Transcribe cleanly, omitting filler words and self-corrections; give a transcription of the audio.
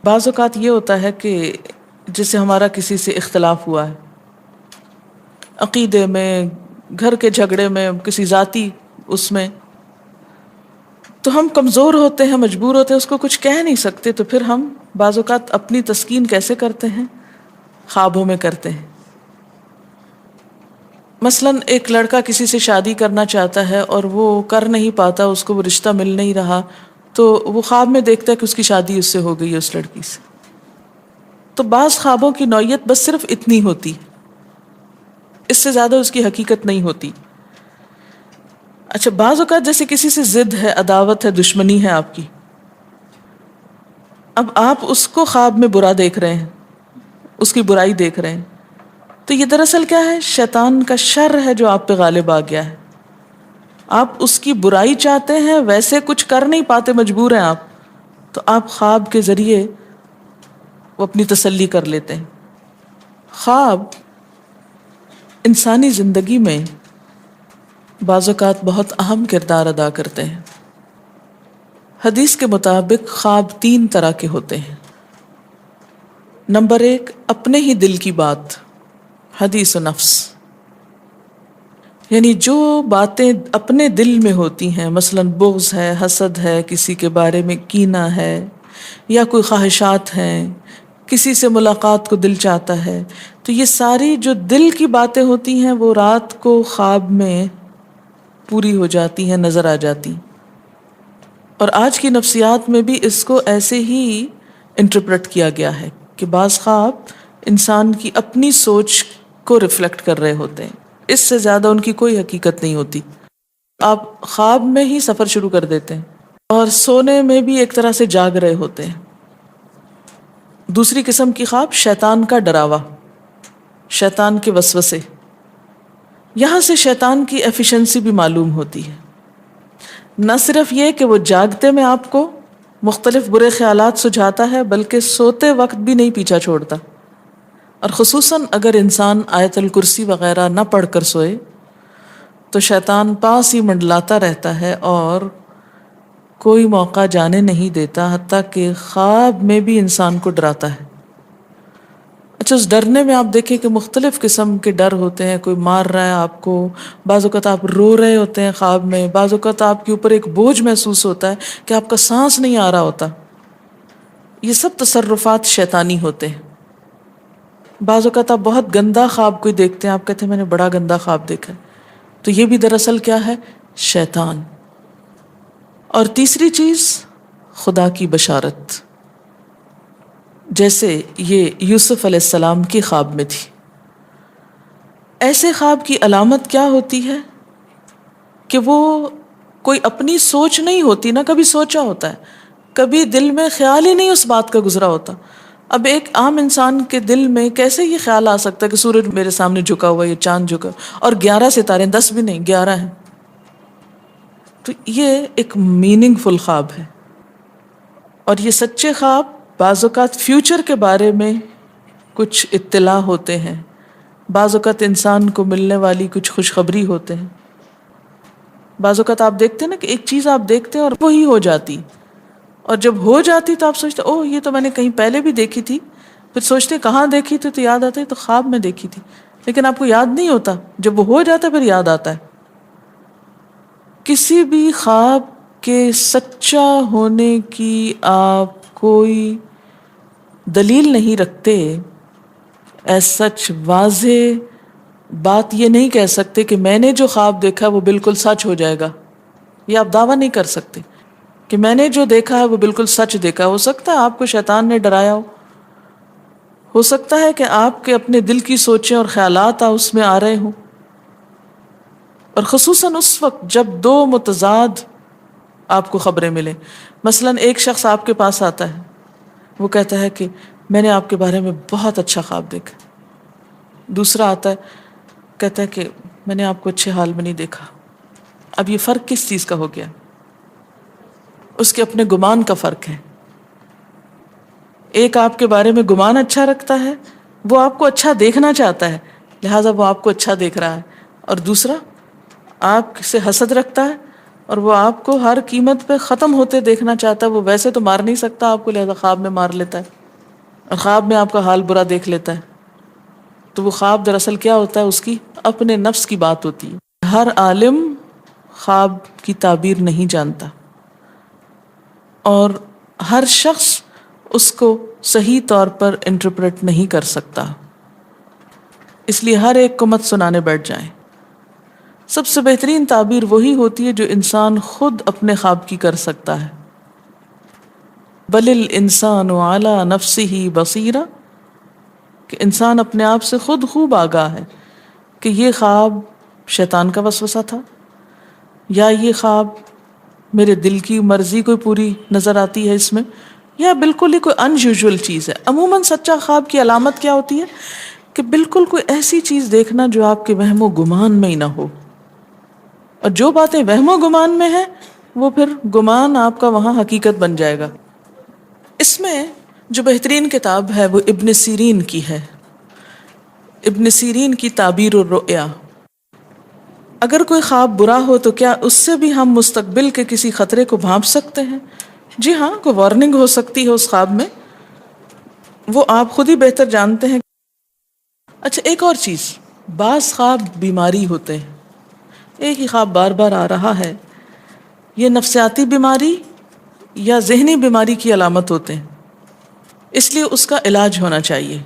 بعض اوقات یہ ہوتا ہے کہ جیسے ہمارا کسی سے اختلاف ہوا ہے، عقیدے میں، گھر کے جھگڑے میں، کسی ذاتی اس میں، تو ہم کمزور ہوتے ہیں، مجبور ہوتے ہیں، اس کو کچھ کہہ نہیں سکتے، تو پھر ہم بعض اوقات اپنی تسکین کیسے کرتے ہیں؟ خوابوں میں کرتے ہیں۔ مثلاً ایک لڑکا کسی سے شادی کرنا چاہتا ہے اور وہ کر نہیں پاتا، اس کو وہ رشتہ مل نہیں رہا، تو وہ خواب میں دیکھتا ہے کہ اس کی شادی اس سے ہو گئی ہے، اس لڑکی سے۔ تو بعض خوابوں کی نوعیت بس صرف اتنی ہوتی، اس سے زیادہ اس کی حقیقت نہیں ہوتی۔ اچھا، بعض اوقات جیسے کسی سے ضد ہے، عداوت ہے، دشمنی ہے آپ کی، اب آپ اس کو خواب میں برا دیکھ رہے ہیں، اس کی برائی دیکھ رہے ہیں، تو یہ دراصل کیا ہے؟ شیطان کا شر ہے جو آپ پہ غالب آ گیا ہے۔ آپ اس کی برائی چاہتے ہیں، ویسے کچھ کر نہیں پاتے، مجبور ہیں آپ، تو آپ خواب کے ذریعے وہ اپنی تسلی کر لیتے ہیں۔ خواب انسانی زندگی میں بعض اوقات بہت اہم کردار ادا کرتے ہیں۔ حدیث کے مطابق خواب 3 طرح کے ہوتے ہیں۔ نمبر 1، اپنے ہی دل کی بات، حدیث و نفس، یعنی جو باتیں اپنے دل میں ہوتی ہیں، مثلا بغض ہے، حسد ہے، کسی کے بارے میں کینہ ہے، یا کوئی خواہشات ہیں، کسی سے ملاقات کو دل چاہتا ہے، تو یہ ساری جو دل کی باتیں ہوتی ہیں وہ رات کو خواب میں پوری ہو جاتی ہیں، نظر آ جاتی۔ اور آج کی نفسیات میں بھی اس کو ایسے ہی انٹرپریٹ کیا گیا ہے کہ بعض خواب انسان کی اپنی سوچ کو ریفلیکٹ کر رہے ہوتے ہیں، اس سے زیادہ ان کی کوئی حقیقت نہیں ہوتی۔ آپ خواب میں ہی سفر شروع کر دیتے ہیں اور سونے میں بھی ایک طرح سے جاگ رہے ہوتے ہیں۔ دوسری قسم کی خواب شیطان کا ڈراوا، شیطان کے وسوسے، یہاں سے شیطان کی ایفیشنسی بھی معلوم ہوتی ہے۔ نہ صرف یہ کہ وہ جاگتے میں آپ کو مختلف برے خیالات سجھاتا ہے، بلکہ سوتے وقت بھی نہیں پیچھا چھوڑتا، اور خصوصاً اگر انسان آیت الکرسی وغیرہ نہ پڑھ کر سوئے تو شیطان پاس ہی منڈلاتا رہتا ہے اور کوئی موقع جانے نہیں دیتا، حتیٰ کہ خواب میں بھی انسان کو ڈراتا ہے۔ اچھا، اس ڈرنے میں آپ دیکھیں کہ مختلف قسم کے ڈر ہوتے ہیں، کوئی مار رہا ہے آپ کو، بعض اوقات آپ رو رہے ہوتے ہیں خواب میں، بعض اوقات آپ کے اوپر ایک بوجھ محسوس ہوتا ہے کہ آپ کا سانس نہیں آ رہا ہوتا۔ یہ سب تصرفات شیطانی ہوتے ہیں۔ بعض اوقات آپ بہت گندا خواب کوئی دیکھتے ہیں، آپ کہتے ہیں میں نے بڑا گندا خواب دیکھا ہے، تو یہ بھی دراصل کیا ہے؟ شیطان۔ اور تیسری چیز، خدا کی بشارت، جیسے یہ یوسف علیہ السلام کی خواب میں تھی۔ ایسے خواب کی علامت کیا ہوتی ہے کہ وہ کوئی اپنی سوچ نہیں ہوتی، نہ کبھی سوچا ہوتا ہے، کبھی دل میں خیال ہی نہیں اس بات کا گزرا ہوتا۔ اب ایک عام انسان کے دل میں کیسے یہ خیال آ سکتا ہے کہ سورج میرے سامنے جھکا ہوا ہے، یہ چاند جھکا، اور 11 ستارے، 10 بھی نہیں، 11 ہیں۔ تو یہ ایک میننگ فل خواب ہے۔ اور یہ سچے خواب بعض اوقات فیوچر کے بارے میں کچھ اطلاع ہوتے ہیں، بعض اوقات انسان کو ملنے والی کچھ خوشخبری ہوتے ہیں۔ بعض اوقات آپ دیکھتے ہیں نا کہ ایک چیز آپ دیکھتے ہیں اور وہی ہو جاتی، اور جب ہو جاتی تو آپ سوچتے اوہ یہ تو میں نے کہیں پہلے بھی دیکھی تھی، پھر سوچتے کہاں دیکھی تھی، تو یاد آتا ہے تو خواب میں دیکھی تھی، لیکن آپ کو یاد نہیں ہوتا، جب وہ ہو جاتا ہے پھر یاد آتا ہے۔ کسی بھی خواب کے سچا ہونے کی آپ کوئی دلیل نہیں رکھتے، ایز سچ واضح بات یہ نہیں کہہ سکتے کہ میں نے جو خواب دیکھا وہ بالکل سچ ہو جائے گا، یہ آپ دعویٰ نہیں کر سکتے کہ میں نے جو دیکھا ہے وہ بالکل سچ دیکھا۔ ہو سکتا ہے آپ کو شیطان نے ڈرایا ہو سکتا ہے کہ آپ کے اپنے دل کی سوچیں اور خیالات اس میں آ رہے ہوں، اور خصوصاً اس وقت جب 2 متضاد آپ کو خبریں ملیں۔ مثلاً ایک شخص آپ کے پاس آتا ہے، وہ کہتا ہے کہ میں نے آپ کے بارے میں بہت اچھا خواب دیکھا۔ دوسرا آتا ہے، کہتا ہے کہ میں نے آپ کو اچھے حال میں نہیں دیکھا۔ اب یہ فرق کس چیز کا ہو گیا؟ اس کے اپنے گمان کا فرق ہے۔ ایک آپ کے بارے میں گمان اچھا رکھتا ہے، وہ آپ کو اچھا دیکھنا چاہتا ہے، لہٰذا وہ آپ کو اچھا دیکھ رہا ہے، اور دوسرا آپ سے حسد رکھتا ہے، اور وہ آپ کو ہر قیمت پہ ختم ہوتے دیکھنا چاہتا ہے. وہ ویسے تو مار نہیں سکتا آپ کو، لہذا خواب میں مار لیتا ہے اور خواب میں آپ کا حال برا دیکھ لیتا ہے. تو وہ خواب دراصل کیا ہوتا ہے؟ اس کی اپنے نفس کی بات ہوتی ہے. ہر عالم خواب کی تعبیر نہیں جانتا اور ہر شخص اس کو صحیح طور پر انٹرپریٹ نہیں کر سکتا، اس لیے ہر ایک کو مت سنانے بیٹھ جائیں. سب سے بہترین تعبیر وہی ہوتی ہے جو انسان خود اپنے خواب کی کر سکتا ہے. بل الانسان علی نفسہ بصیرہ، کہ انسان اپنے آپ سے خود خوب آگاہ ہے کہ یہ خواب شیطان کا وسوسہ تھا یا یہ خواب میرے دل کی مرضی کوئی پوری نظر آتی ہے اس میں، یا بالکل ہی کوئی ان یوزول چیز ہے. عموماً سچا خواب کی علامت کیا ہوتی ہے؟ کہ بالکل کوئی ایسی چیز دیکھنا جو آپ کے وہم و گمان میں ہی نہ ہو، اور جو باتیں وہم و گمان میں ہیں وہ پھر گمان آپ کا وہاں حقیقت بن جائے گا. اس میں جو بہترین کتاب ہے وہ ابن سیرین کی ہے، ابن سیرین کی تعبیر الرؤیا. اگر کوئی خواب برا ہو تو کیا اس سے بھی ہم مستقبل کے کسی خطرے کو بھانپ سکتے ہیں؟ جی ہاں، کوئی وارننگ ہو سکتی ہے اس خواب میں، وہ آپ خود ہی بہتر جانتے ہیں. اچھا، ایک اور چیز، بعض خواب بیماری ہوتے ہیں. ایک ہی خواب بار بار آ رہا ہے، یہ نفسیاتی بیماری یا ذہنی بیماری کی علامت ہوتے ہیں، اس لیے اس کا علاج ہونا چاہیے.